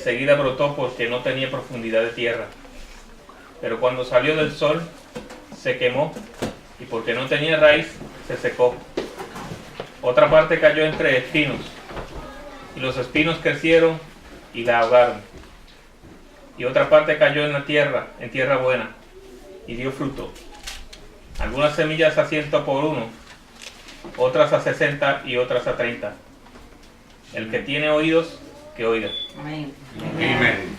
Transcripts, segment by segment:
enseguida brotó porque no tenía profundidad de tierra. Pero cuando salió del sol, se quemó, y porque no tenía raíz, se secó. Otra parte cayó entre espinos, y los espinos crecieron y la ahogaron. Y otra parte cayó en tierra buena, y dio fruto. Algunas semillas a 100 por uno, otras a 60 y otras a 30. El que tiene oídos, que oiga. Amén. Amen.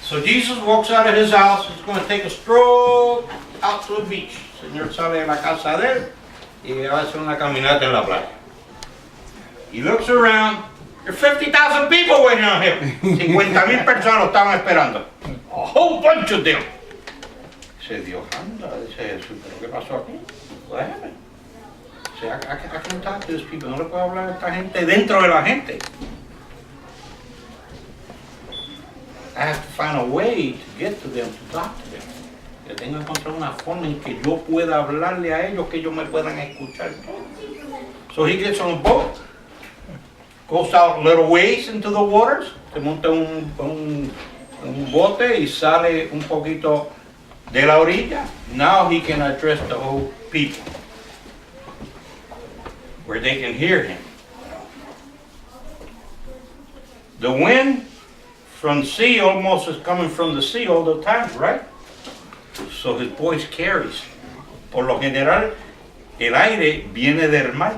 So Jesus walks out of his house. He's going to take a stroll out to the beach. El Señor sale de la casa de él y va a hacer una caminata en la playa. He looks around. There's 50,000 people waiting on him. 50,000 personas lo estaban esperando. A whole bunch of them. Dice Dios, anda, dice Jesús, ¿pero qué pasó aquí? Déjame. Dice, I can't talk to these people. No le puedo hablar a esta gente dentro de la gente. I have to find a way to get to them, to talk to them. Yo tengo que encontrar una forma en que yo pueda hablarle a ellos, que ellos me puedan escuchar. So he gets on a boat, goes out a little ways into the waters, se monta un bote y sale un poquito de la orilla. Now he can address the whole people, where they can hear him. The wind from the sea almost is coming from the sea all the time, right? So his voice carries. Por lo general, el aire viene del mar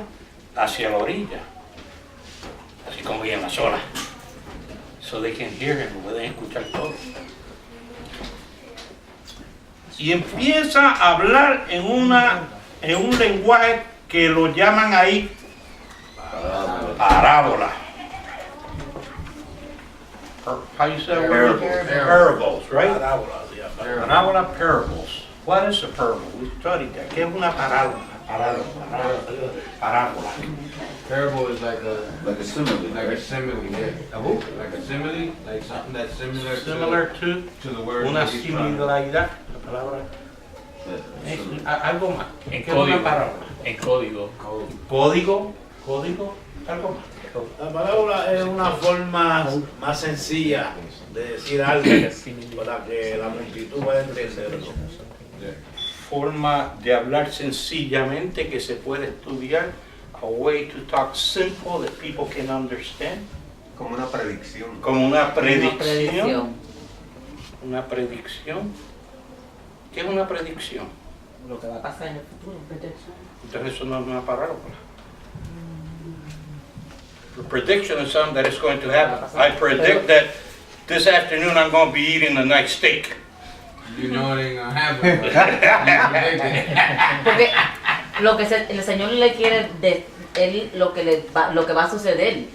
hacia la orilla, así como en las olas. So they can hear him, pueden escuchar todo. Y empieza a hablar en un lenguaje que lo llaman ahí parábola. How you say it? Parables, right? Parábola, parables. What is a parable? We studied that. ¿Qué es una parábola? Parábola. Parable is like a simile. like a simile, yeah. A who? Like a simile, like something that's Similar to the word. una that he's trying to- similaridad. La palabra es algo más. En ¿Qué es una código. parábola? En código. Código, algo más. La parábola es una forma más sencilla de decir algo para que la multitud pueda entenderlo. Forma de hablar sencillamente que se puede estudiar. A way to talk simple that people can understand. Como una predicción. Como una predicción. Predicción. Una predicción. ¿Qué es una predicción? Lo que va a pasar en el futuro. Entonces eso no es una parábola. A prediction is something that is going to happen. I predict that this afternoon I'm going to be eating a nice steak. You know it ain't gonna happen. But you predict it. Porque el Señor le quiere de él lo que va a suceder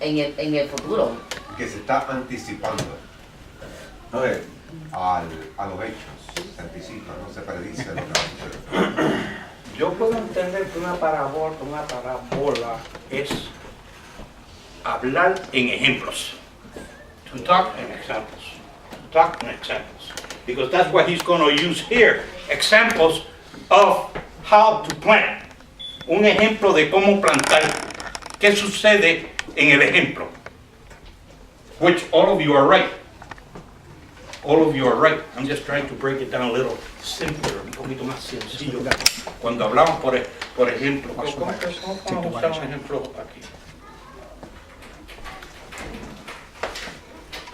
en el futuro. Que se está anticipando. ¿No? A los hechos. Se anticipa, no se predice lo que va a suceder. Yo puedo entender que una parábola es hablar en ejemplos. To talk in examples. To talk in examples. Because that's what he's going to use here. Examples of how to plant. Un ejemplo de cómo plantar. ¿Qué sucede en el ejemplo? Which all of you are right. All of you are right. I'm just trying to break it down a little simpler, un poquito más sencillo. Cuando hablamos, por ejemplo, ¿cómo usar un ejemplo aquí?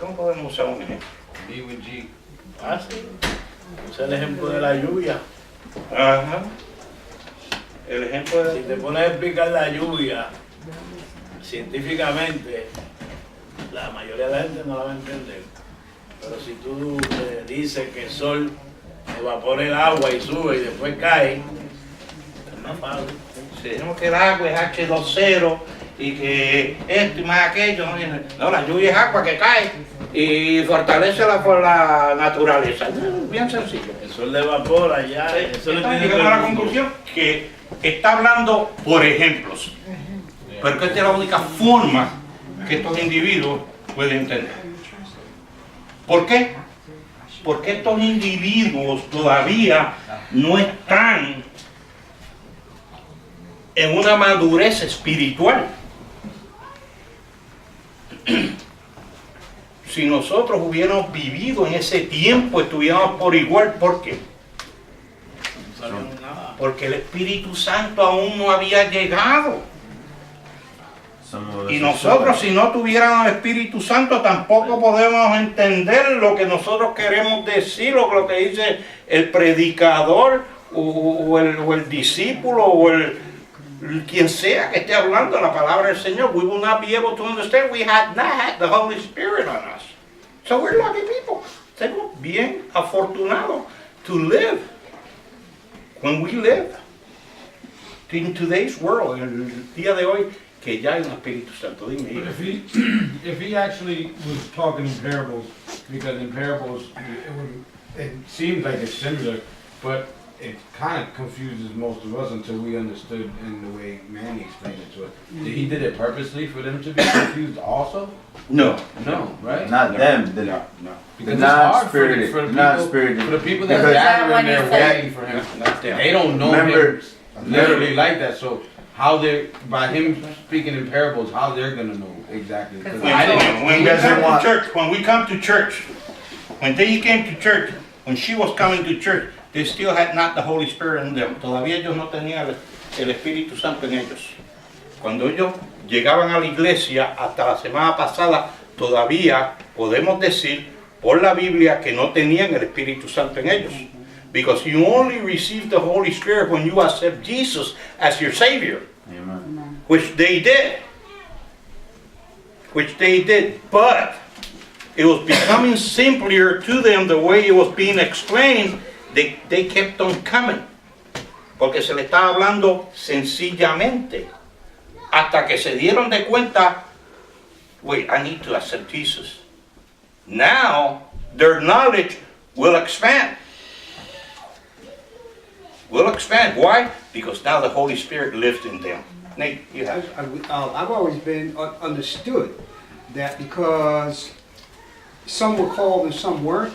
¿Cómo podemos usar un ejemplo? B with G. Ah, sí. Es el ejemplo de la lluvia. Ajá. El ejemplo Si de... te pones a explicar la lluvia científicamente, la mayoría de la gente no la va a entender. Pero si tú le dices que el sol evapora el agua y sube y después cae, es más fácil. Decimos que el agua es H2O y que esto y más aquello. No, la lluvia es agua que cae y fortalece la naturaleza. Bien sencillo. El sol le evapora ya. Eso lo tiene Llegamos a la conclusión que está hablando por ejemplos. Pero que esta es la única forma que estos individuos pueden entender. ¿Por qué? Porque estos individuos todavía no están en una madurez espiritual. si nosotros hubiéramos vivido en ese tiempo, estuviéramos por igual. ¿Por qué? No sabíamos nada. Porque el Espíritu Santo aún no había llegado. Y nosotros, si no tuviéramos el Espíritu Santo, tampoco podemos entender lo que nosotros queremos decir, o lo que dice el predicador, o el discípulo, o quien sea que esté hablando la palabra del Señor. We will not be able to understand. We had not had the Holy Spirit on us. So we're lucky people. Estamos bien afortunados to live when we live in today's world, en el día de hoy, que ya hay un Espíritu Santo. Dime, But hijo. if he actually was talking in parables, because in parables it seems like it's similar, but it kind of confuses most of us until we understood in the way Manny explained it to us. He did it purposely for them to be confused also? No. No, right? Not them, the No. Because it's not hard spirited, for the not people, spirited. for the people that Because- gather When and he they're said- waiting for him. Not them. They don't know Remember- him literally like that, so how they by him speaking in parables, how they're gonna know exactly? 'Cause I didn't. When we doesn't come to want- church, when we come to church, when they came to church, when she was coming to church, they still had not the Holy Spirit in them. Todavía ellos no tenían el Espíritu Santo en ellos. Cuando ellos llegaban a la iglesia, hasta la semana pasada, todavía podemos decir por la Biblia que no tenían el Espíritu Santo en ellos. Because you only receive the Holy Spirit when you accept Jesus as your Savior. Amen. Which they did. But it was becoming simpler to them the way it was being explained. They kept on coming. Porque se le estaba hablando sencillamente. Hasta que se dieron de cuenta, wait, I need to accept Jesus. Now, their knowledge will expand. Will expand. Why? Because now the Holy Spirit lives in them. Nate, you have. I've always been understood that because some were called and some weren't,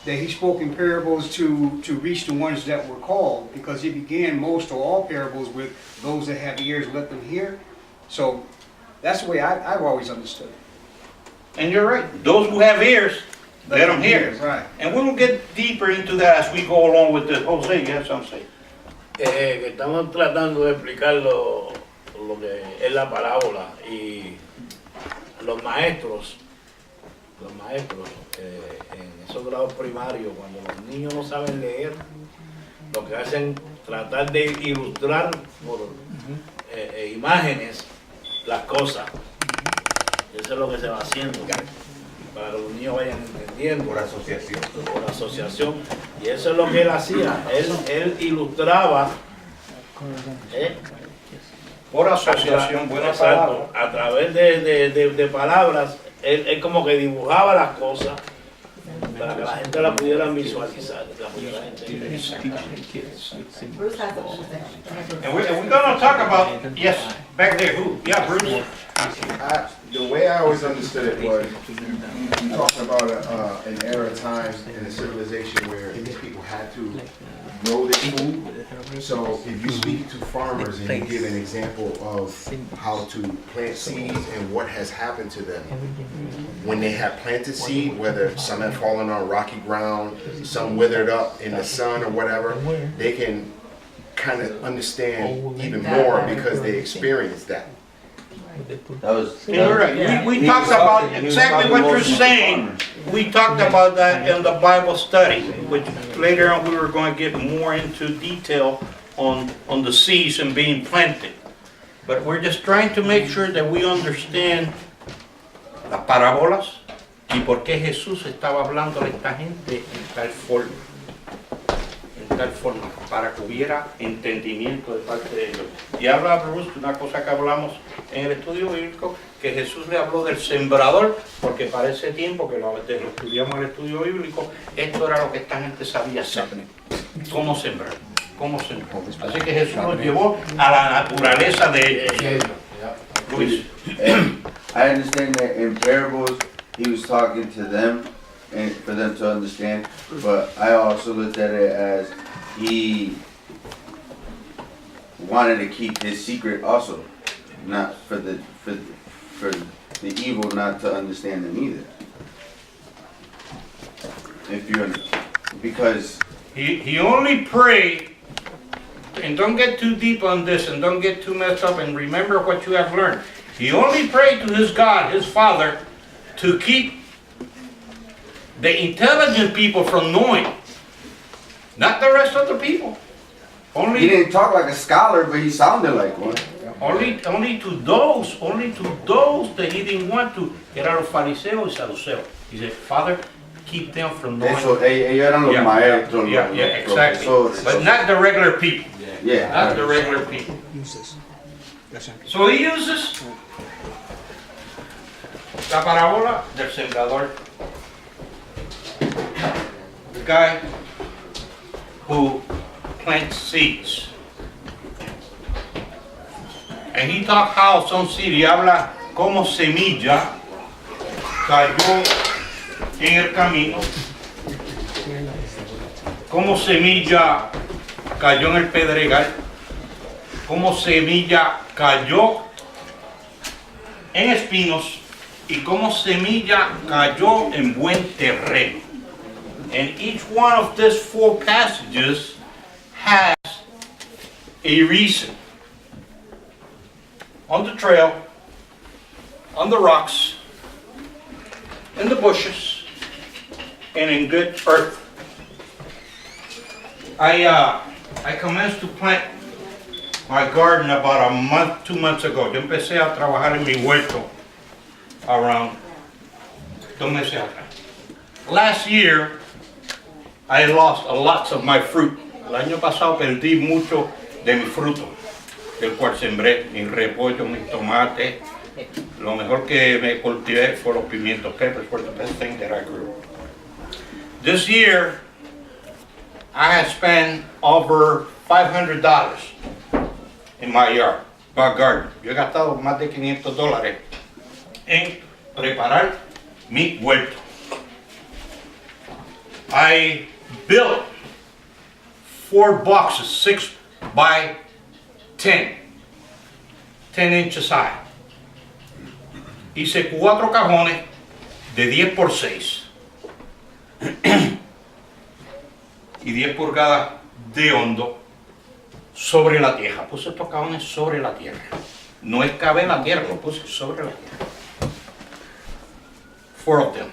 that he spoke in parables to reach the ones that were called, because he began most or all parables with those that have ears, let them hear. So that's the way I've always understood it. And you're right. Those who have ears, let them hear. Right. And we will get deeper into that as we go along with the Jose. You have something to say? Que estamos tratando de explicar lo que es la parábola, y los maestros en esos grados primarios, cuando los niños no saben leer, lo que hacen es tratar de ilustrar por imágenes las cosas. Eso es lo que se va haciendo, para que los niños vayan entendiendo. Por asociación. Por asociación. Y eso es lo que él hacía. Él ilustraba. Por asociación, buena palabra. Exacto. A través de palabras, él como que dibujaba las cosas para que la gente la pudiera visualizar, la pudiera entender. Bruce has something to say. And we're going to talk about, yes, back there, who? Yeah, Bruce. The way I always understood it was talking about an era of time in a civilization where these people had to grow their food. So if you speak to farmers and you give an example of how to plant seeds and what has happened to them when they have planted seed, whether some have fallen on rocky ground, some withered up in the sun or whatever, they can kind of understand even more because they experienced that. That was. You're right. We He talked was about talking- he was exactly talking what you're mostly to saying. farmers. We talked about that in the Bible study, which later on we were going to get more into detail on the seeds and being planted. But we're just trying to make sure that we understand las parábolas y por qué Jesús estaba hablando a esta gente en tal forma. En tal forma, para que hubiera entendimiento de parte de ellos. Y habla Bruce de una cosa que hablamos en el estudio bíblico, que Jesús le habló del sembrador, porque para ese tiempo que lo estudiamos en el estudio bíblico, esto era lo que esta gente sabía hacer. Cómo sembrar, cómo sembrar. Así que Jesús nos llevó a la naturaleza de ellos. Luis. I understand that in parables, he was talking to them and for them to understand, but I also looked at it as he wanted to keep his secret also, not for the evil not to understand them either. if you're, because He only prayed, and don't get too deep on this and don't get too messed up and remember what you have learned. He only prayed to his God, his Father, to keep the intelligent people from knowing, not the rest of the people. he Only, didn't talk like a scholar, but he sounded like one. only to those that he didn't want to, eran los fariseos y saduceos. He said, Father, keep them from knowing. Eso, ellos eran los Yeah, maestros, yeah, los, yeah, los exactly. profesores. But not the regular people. Yeah. Not the regular people. So he uses la parábola del sembrador. The guy who plants seeds. And he talked how some seed, y habla como semilla cayó en el camino, como semilla cayó en el pedregal, como semilla cayó en espinos y como semilla cayó en buen terreno. And each one of these 4 passages has a reason. On the trail, on the rocks, in the bushes, and in good earth. I commenced to plant my garden about a month, 2 months ago. Yo empecé a trabajar en mi huerto around 2 meses atrás. Last year, I lost lots of my fruit. El año pasado perdí mucho de mi fruto, del cual sembré mis repollos, mis tomates. Lo mejor que me cultivé fue los pimientos. Peppers were the best thing that I grew. This year, I have spent over $500 in my yard, my garden. Yo he gastado más de $500 en preparar mi huerto. I built 4 boxes, 6 by 10 inches high. Hice 4 cajones de 10 por 6 y 10 pulgadas de hondo sobre la tierra. Puse estos cajones sobre la tierra. No excavé la tierra, lo puse sobre la tierra. 4 of them.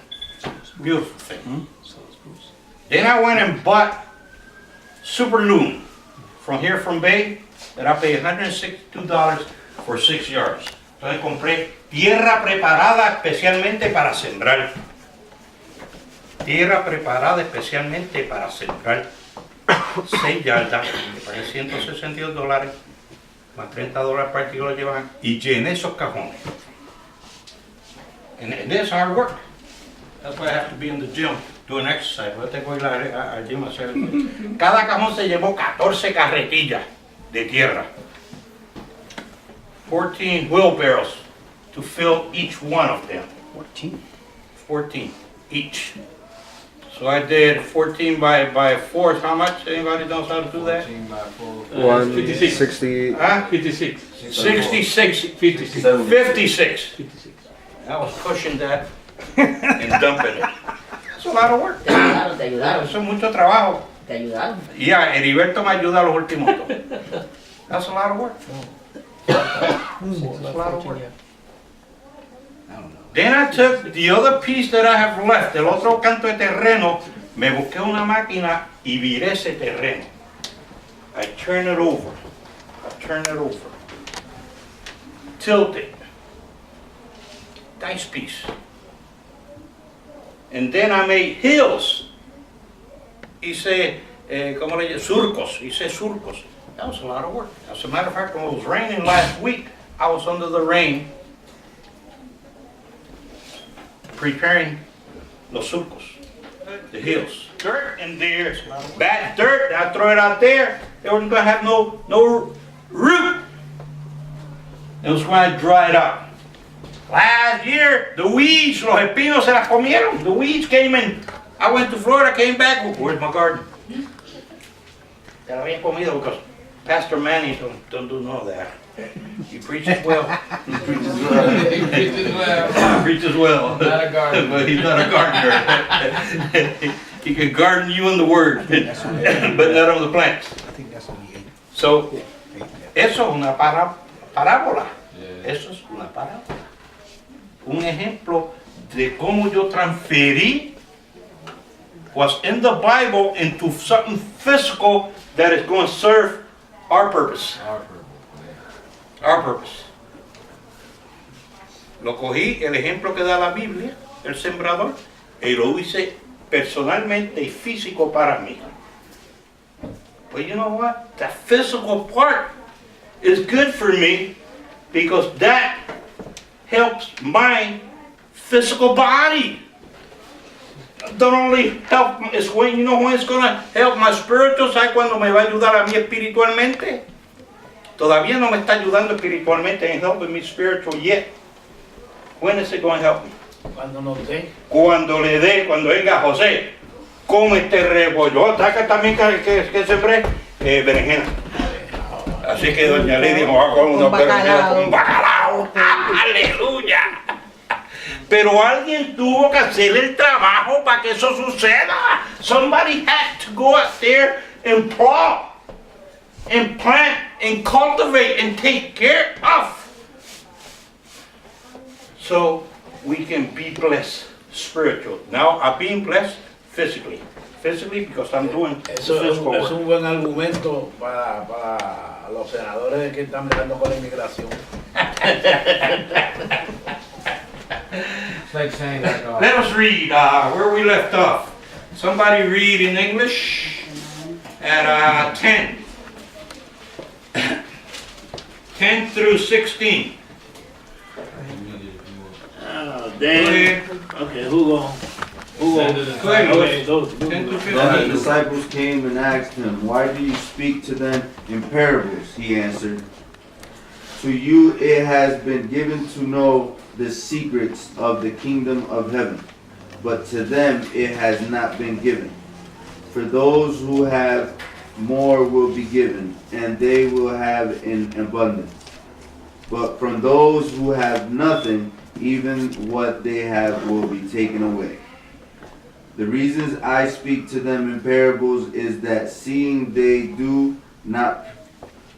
Beautiful thing. Then I went and bought Super Loom from here from Bay that I paid $162 for 6 yards. Entonces compré tierra preparada especialmente para sembrar. Tierra preparada especialmente para sembrar. 6 yardas, me pagué $162, más $30 para el que lo llevan, y llené esos cajones. And this hard work. That's why I have to be in the gym doing exercise. Yo tengo que ir al gym a hacer. Cada cajón se llevó 14 carretillas de tierra. 14 wheelbarrows to fill each one of them. 14 each. So I did 14 by 4. How much? Anybody knows how to do that? 160. Huh? 56. 66. 56. 56. I was pushing that and dumping it. That's a lot of work. Te ayudaron. Eso es mucho trabajo. Te ayudaron. Yeah, Heriberto me ayuda a los últimos dos. That's a lot of work. That's a lot of work. Then I took the other piece that I have left, el otro canto de terreno, me busqué una máquina y viré ese terreno. I turn it over. Tilt it. Nice piece. And then I made hills. Hice, ¿cómo le llamo? Surcos. Hice surcos. That was a lot of work. As a matter of fact, when it was raining last week, I was under the rain preparing los surcos, the hills. Dirt in there, bad dirt, I throw it out there. They weren't going to have no root. It was when I dried up. Last year, the weeds, los espinos se las comieron. The weeds came in. I went to Florida, came back. Where's my garden? Se la habían comido because Pastor Manny don't do none of that. He preaches well. He preaches well. Preaches well. Not a gardener. But he's not a gardener. He can garden you in the word, but not on the plants. I think that's only 8. So, eso es una parábola. Eso es una parábola. Un ejemplo de cómo yo transferí what's in the Bible into something physical that is going to serve our purpose. Our purpose. Lo cogí, el ejemplo que da la Biblia, el sembrador, y lo hice personalmente y físico para mí. But you know what? The physical part is good for me because that helps my physical body. Don't only help, it's when, you know when it's going to help my spiritual side, cuando me va a ayudar a mí espiritualmente. Todavía no me está ayudando espiritualmente and helping me spiritual yet. When is it going to help me? Cuando nos dé. Cuando le dé, cuando venga José, come este repollo. Saca también que sembré berenjena. Así que doña Lidia me va a comer una berenjena con bacalao. ¡Aleluya! Pero alguien tuvo que hacer el trabajo para que eso suceda. Somebody had to go out there and plow, and plant, and cultivate, and take care of. So we can be blessed spiritual. Now I'm being blessed physically. Physically because I'm doing Eso physical es work. un buen argumento para los senadores que están mirando con la inmigración. It's like saying like, Let us read where we left off. Somebody read in English at 10. 10 through 16. Dan, okay, Hugo. Go ahead, Okay, Louis. those. 10 through Then the 15. disciples came and asked him, "Why do you speak to them in parables?" He answered, "To you it has been given to know the secrets of the kingdom of heaven, but to them it has not been given. For those who have more will be given, and they will have in abundance. But from those who have nothing, even what they have will be taken away. The reasons I speak to them in parables is that seeing they do not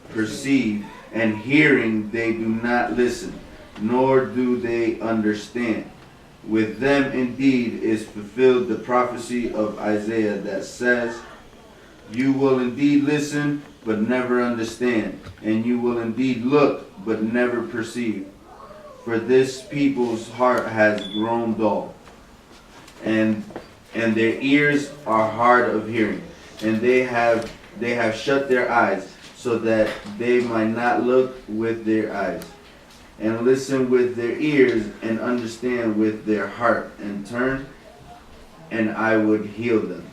perceive, and hearing they do not listen, nor do they understand. With them indeed is fulfilled the prophecy of Isaiah that says, You will indeed listen, but never understand, and you will indeed look, but never perceive. For this people's heart has grown dull, and their ears are hard of hearing, and they have shut their eyes, so that they might not look with their eyes, and listen with their ears, and understand with their heart, and turn, and I would heal them."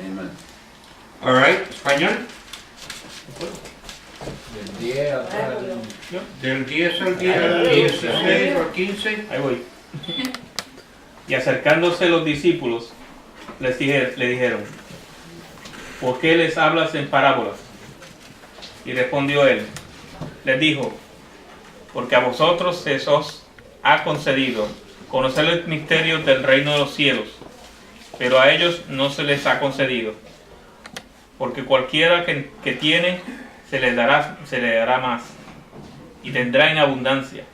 Amen. All right, español. Del 10 al 16 o al 15. Ahí voy. Y acercándose los discípulos, le dijeron, ¿por qué les hablas en parábolas? Y respondió él, les dijo, porque a vosotros se os ha concedido conocer el misterio del reino de los cielos, pero a ellos no se les ha concedido. Porque cualquiera que tiene, se le dará más, y tendrá en abundancia.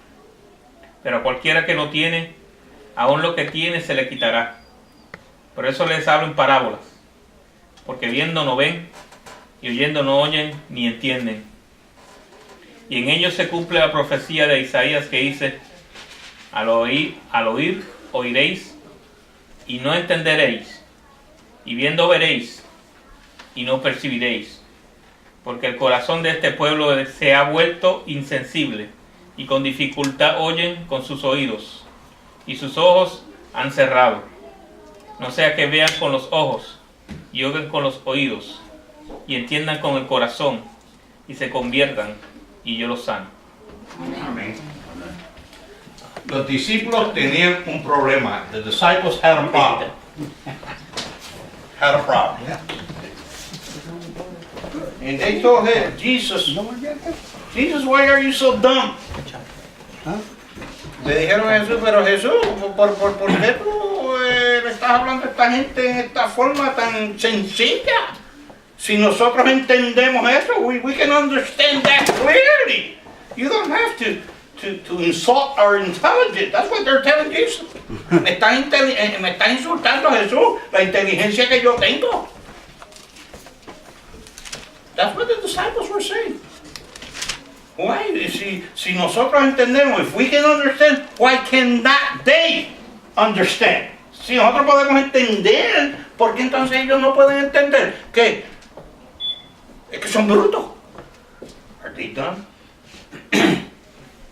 Pero a cualquiera que no tiene, aún lo que tiene se le quitará. Por eso les hablo en parábolas, porque viendo no ven, y oyendo no oyen, ni entienden. Y en ellos se cumple la profecía de Isaías que dice, al oír oiréis, y no entenderéis, y viendo veréis, y no percibiréis. Porque el corazón de este pueblo se ha vuelto insensible, y con dificultad oyen con sus oídos, y sus ojos han cerrado. No sea que vean con los ojos, y oigan con los oídos, y entiendan con el corazón, y se conviertan, y yo los sano. Amén. Los discípulos tenían un problema. The disciples had a problem. Had a problem. And they told him, Jesus, why are you so dumb? Le dijeron a Jesús, pero Jesús, ¿por qué tú eres estás hablando a esta gente en esta forma tan sencilla? Si nosotros entendemos eso, we can understand that clearly. You don't have to insult our intelligence. That's what they're telling Jesus. Me está insultando Jesús, la inteligencia que yo tengo. That's what the disciples were saying. Why? Si nosotros entendemos, if we can understand, why cannot they understand? Si nosotros podemos entender, ¿por qué entonces ellos no pueden entender? ¿Qué? Es que son brutos. Are they dumb?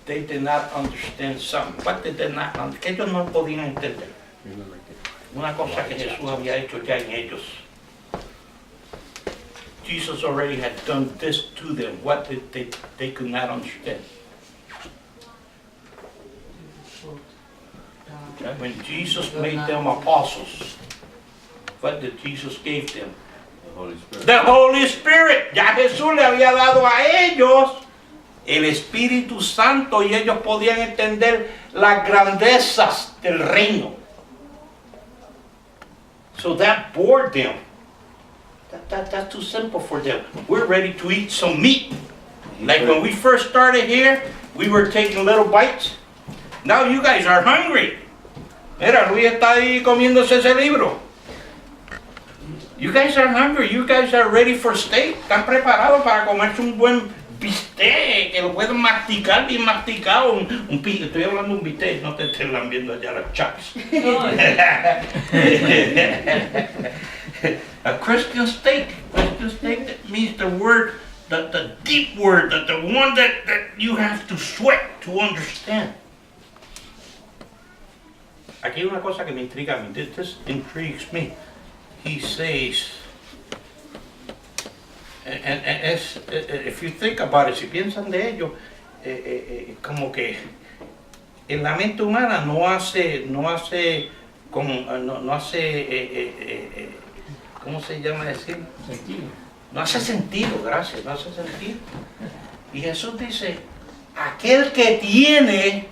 They did not understand something. What did they not understand? Que ellos no podían entender. Una cosa que Jesús había hecho ya en ellos. Jesus already had done this to them. What did they could not understand? When Jesus made them apostles, what did Jesus give them? The Holy Spirit. Ya Jesús le había dado a ellos el Espíritu Santo y ellos podían entender las grandezas del reino. So that bored them. That's too simple for them. We're ready to eat some meat. Like when we first started here, we were taking little bites. Now you guys are hungry. Mira, Luis está ahí comiéndose ese libro. You guys are hungry. You guys are ready for steak. Están preparados para comerse un buen bistec, que lo pueden masticar, bien masticado. Estoy hablando de un bistec, no te estén viendo allá las chaps. A Christian steak. Christian steak, that means the word, the deep word, the one that you have to sweat to understand. Aquí hay una cosa que me intriga a mí. This intrigues me. He says, and if you think about it, si piensan de ello, como que en la mente humana no hace, ¿cómo se llama decir? Sentido. No hace sentido, gracias, no hace sentido. Y Jesús dice, aquel que tiene,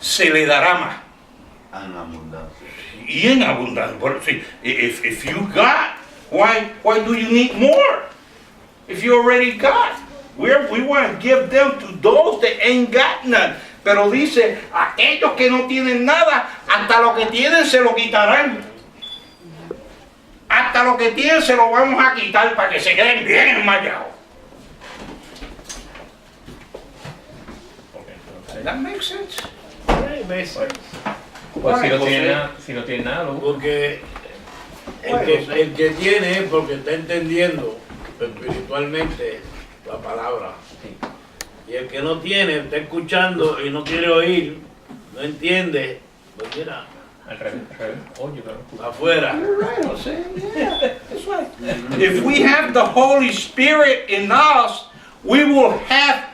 se le dará más. En abundancia. Y en abundancia. But see, if you got, why do you need more? If you already got. We want to give them to those that ain't got none. Pero dice, aquellos que no tienen nada, hasta lo que tienen se lo quitarán. Hasta lo que tienen se lo vamos a quitar para que se queden bien enmayados. That makes sense. Pues si no tiene nada, luego. Porque el que tiene es porque está entendiendo espiritualmente la palabra. Y el que no tiene, está escuchando y no quiere oír, no entiende, pues mira, Al revés. Oye, claro. afuera. You're right, Jose. Yeah, that's right. If we have the Holy Spirit in us, we will have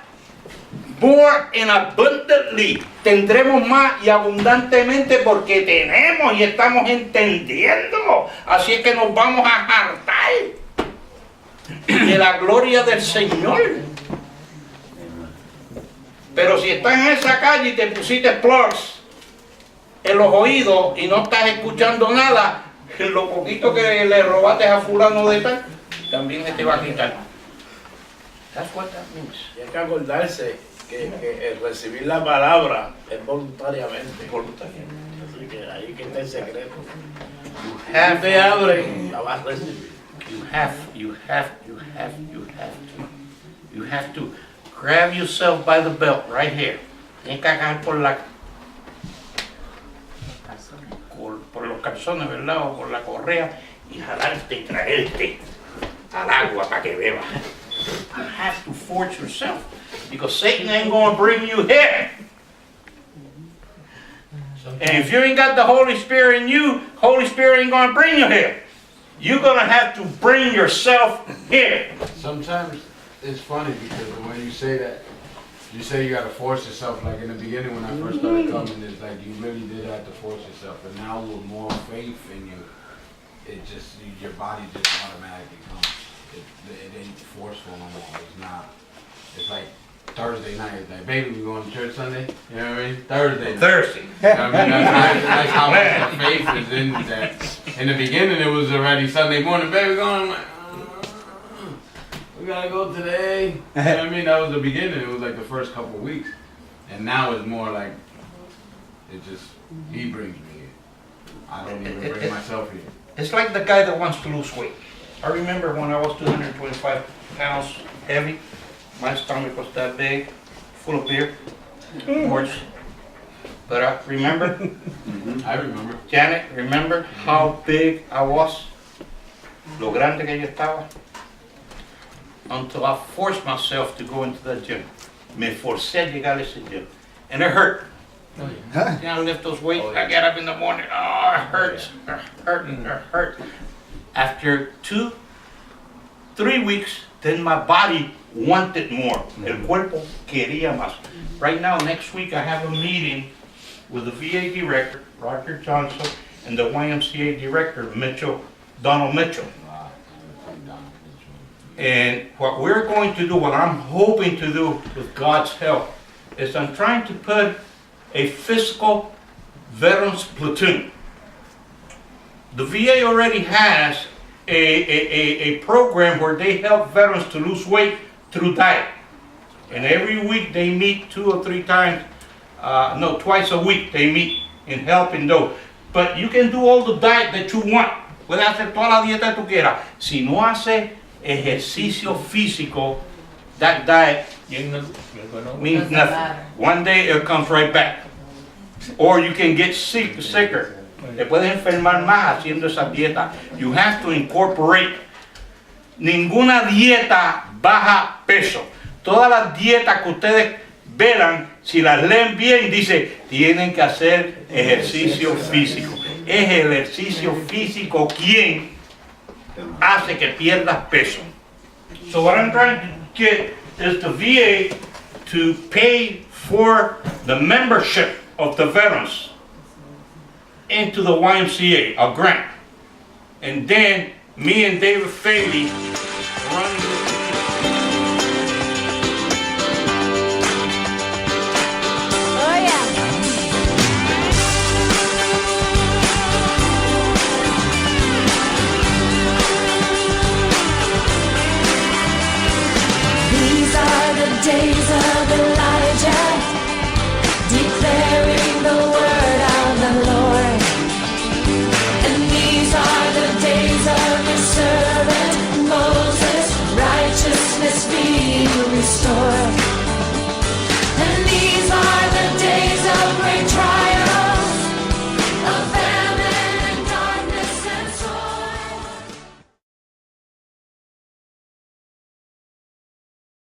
more and abundantly. Tendremos más y abundantemente porque tenemos y estamos entendiendo. Así es que nos vamos a hartar de la gloria del Señor. Pero si estás en esa calle y te pusiste plugs en los oídos y no estás escuchando nada, lo poquito que le robaste a fulano de tal, también te va a quitar. That's what that means. Y hay que acordarse que el recibir la palabra es voluntariamente. Así que ahí que está el secreto. Si te abre, la vas a recibir. You have to grab yourself by the belt right here. Tienes que agarrar por los calzones, ¿verdad? O por la correa y jalarte y traerte al agua para que bebas. You have to force yourself because Satan ain't going to bring you here. And if you ain't got the Holy Spirit in you, Holy Spirit ain't going to bring you here. You're going to have to bring yourself here. Sometimes it's funny because when you say that, you say you gotta force yourself. Like in the beginning when I first started coming, it's like you really did have to force yourself. But now with more faith in you, it just, your body just automatically comes. It ain't forceful no more. It's not. It's like Thursday night. Like, baby, we going to church Sunday? You know what I mean? Thursday night. Thursday. I mean, that's how much the faith is in that. In the beginning, it was already Sunday morning, baby, going. I'm like, we gotta go today. You know what I mean? That was the beginning. It was like the first couple of weeks. And now it's more like, he brings me here. I don't even bring myself here. It's like the guy that wants to lose weight. I remember when I was 225 pounds heavy, my stomach was that big, full of beer, gorge. But remember, I remember. Janet, remember how big I was? Lo grande que yo estaba? Until I forced myself to go into the gym. Me forcé a llegar a ese gym. And it hurt. You know, lift those weights, I get up in the morning, oh, it hurts, it hurts. After 2-3 weeks, then my body wanted more. El cuerpo quería más. Right now, next week, I have a meeting with the VA director, Roger Johnson, and the YMCA director, Donald Mitchell. And what we're going to do, what I'm hoping to do with God's help, is I'm trying to put a physical veterans platoon. The VA already has a program where they help veterans to lose weight through diet. And every week they meet 2 or 3 times, twice a week they meet and helping those. But you can do all the diet that you want. Puedes hacer toda la dieta que tú quieras. Si no hace ejercicio físico, that diet means nothing. One day it comes right back. Or you can get sicker. Te puedes enfermar más haciendo esa dieta. You have to incorporate. Ninguna dieta baja peso. Todas las dietas que ustedes verán, si las leen bien, dice, tienen que hacer ejercicio físico. Es el ejercicio físico quien hace que pierdas peso. So what I'm trying to get is the VA to pay for the membership of the veterans into the YMCA, a grant. And then me and David Faley